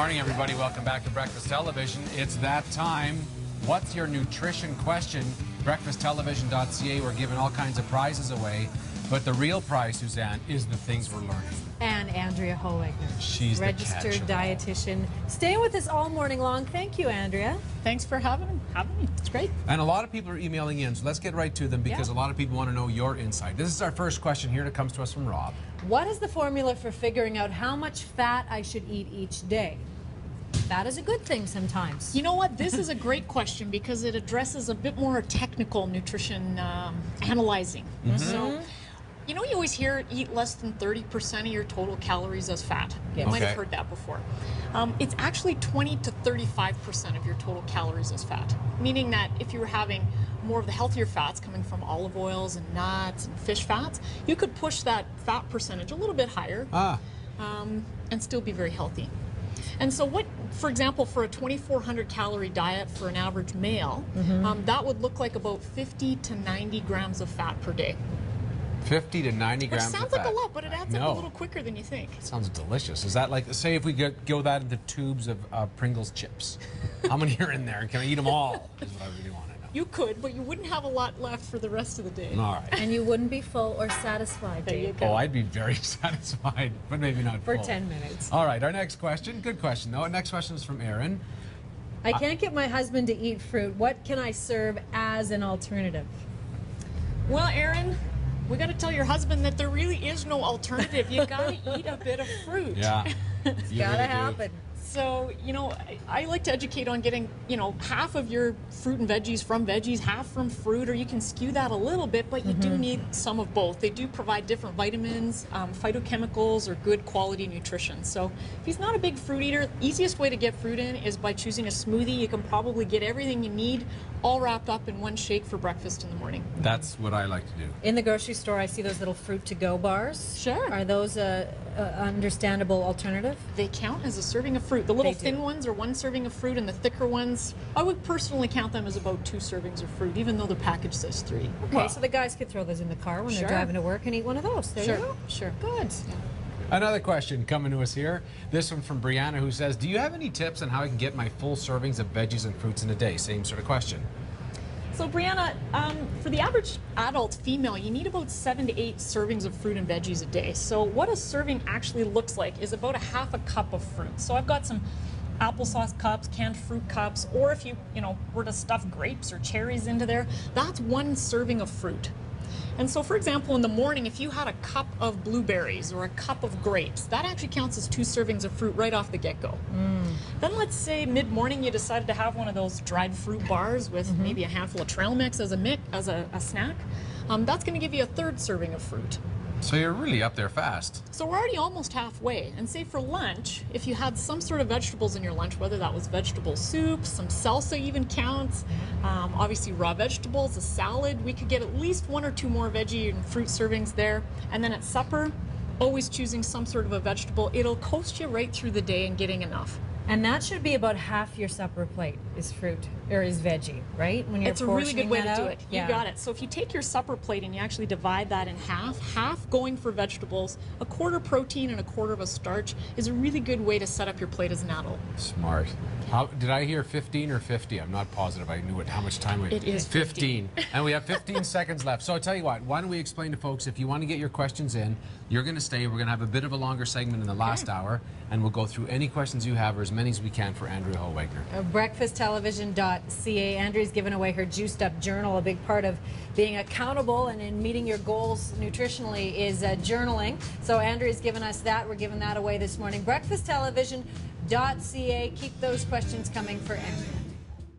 morning, everybody. Welcome back to Breakfast Television. It's that time. What's your nutrition question? BreakfastTelevision.ca. We're giving all kinds of prizes away. But the real prize, Suzanne, is the things we're learning. And Andrea Holwegner. She's registered dietitian. Staying with us all morning long. Thank you, Andrea. Thanks for having me. It's great. And a lot of people are emailing in, so let's get right to them because a lot of people want to know your insight. This is our first question here that comes to us from Rob. What is the formula for figuring out how much fat I should eat each day? That is a good thing sometimes. You know what? This is a great question because it addresses a bit more technical nutrition analyzing. So, you know, you always hear eat less than 30% of your total calories as fat. You might have heard that before. It's actually 20 to 35% of your total calories as fat, meaning that if you were having more of the healthier fats coming from olive oils and nuts and fish fats, you could push that fat percentage a little bit higher and still be very healthy. And so what, for example, for a 2,400 calorie diet for an average male, that would look like about 50 to 90 grams of fat per day. 50 to 90 grams of fat. Which sounds like a lot, but it adds up a little quicker than you think. It sounds delicious. Is that like, say if we go that into tubes of Pringles chips, how many are in there? Can I eat them all? Is what I really want to know. You could, but you wouldn't have a lot left for the rest of the day. All right. And you wouldn't be full or satisfied. There you go. Oh, I'd be very satisfied, but maybe not for full. 10 minutes. All right, our next question. Good question, though. Our next question is from Aaron. I can't get my husband to eat fruit. What can I serve as an alternative? Well, Aaron, we got to tell your husband that there really is no alternative. You got to eat a bit of fruit. Yeah. It's got to happen. So, you know, I like to educate on getting, you know, half of your fruit and veggies from veggies, half from fruit, or you can skew that a little bit, but you do need some of both. They do provide different vitamins, phytochemicals, or good quality nutrition. So if he's not a big fruit eater, easiest way to get fruit in is by choosing a smoothie. You can probably get everything you need all wrapped up in one shake for breakfast in the morning. That's what I like to do. In the grocery store, I see those little fruit-to-go bars. Sure. Are those a understandable alternative? They count as a serving of fruit. The little thin ones are one serving of fruit, and the thicker ones, I would personally count them as about 2 servings of fruit, even though the package says 3. Okay, so the guys could throw those in the car when they're driving to work and eat one of those. There you go. Sure. Good. Yeah. Another question coming to us here. This one from Brianna, who says, do you have any tips on how I can get my full servings of veggies and fruits in a day? Same sort of question. So Brianna, for the average adult female, you need about 7 to 8 servings of fruit and veggies a day. So what a serving actually looks like is about a half a cup of fruit. So I've got some applesauce cups, canned fruit cups, or if you were to stuff grapes or cherries into there, that's 1 serving of fruit. And so, for example, in the morning, if you had a cup of blueberries or a cup of grapes, that actually counts as 2 servings of fruit right off the get-go. Then let's say mid-morning you decided to have one of those dried fruit bars with maybe a handful of trail mix as a snack. That's going to give you a 3rd serving of fruit. So you're really up there fast. So we're already almost halfway. And say for lunch, if you had some sort of vegetables in your lunch, whether that was vegetable soup, some salsa even counts, obviously raw vegetables, a salad, we could get at least 1 or 2 more veggie and fruit servings there. And then at supper, always choosing some sort of a vegetable. It'll coast you right through the day and getting enough. And that should be about half your supper plate is fruit or is veggie, right? When you're it's a really good way to do it. Yeah. You got it. So if you take your supper plate and you actually divide that in half going for vegetables, a quarter protein and a quarter of a starch is a really good way to set up your plate as an adult. Smart. Did I hear 15 or 50? I'm not positive. I knew how much time we had. It is 15. And we have 15 seconds left. So I'll tell you what, why don't we explain to folks, if you want to get your questions in, you're going to stay. We're going to have a bit of a longer segment in the last hour, and we'll go through any questions you have, or as many as we can, for Andrea Holwegner. BreakfastTelevision.ca. Andrea's given away her juiced up journal. A big part of being accountable and in meeting your goals nutritionally is journaling. So Andrea's given us that. We're giving that away this morning. BreakfastTelevision.ca. Keep those questions coming for Andrea.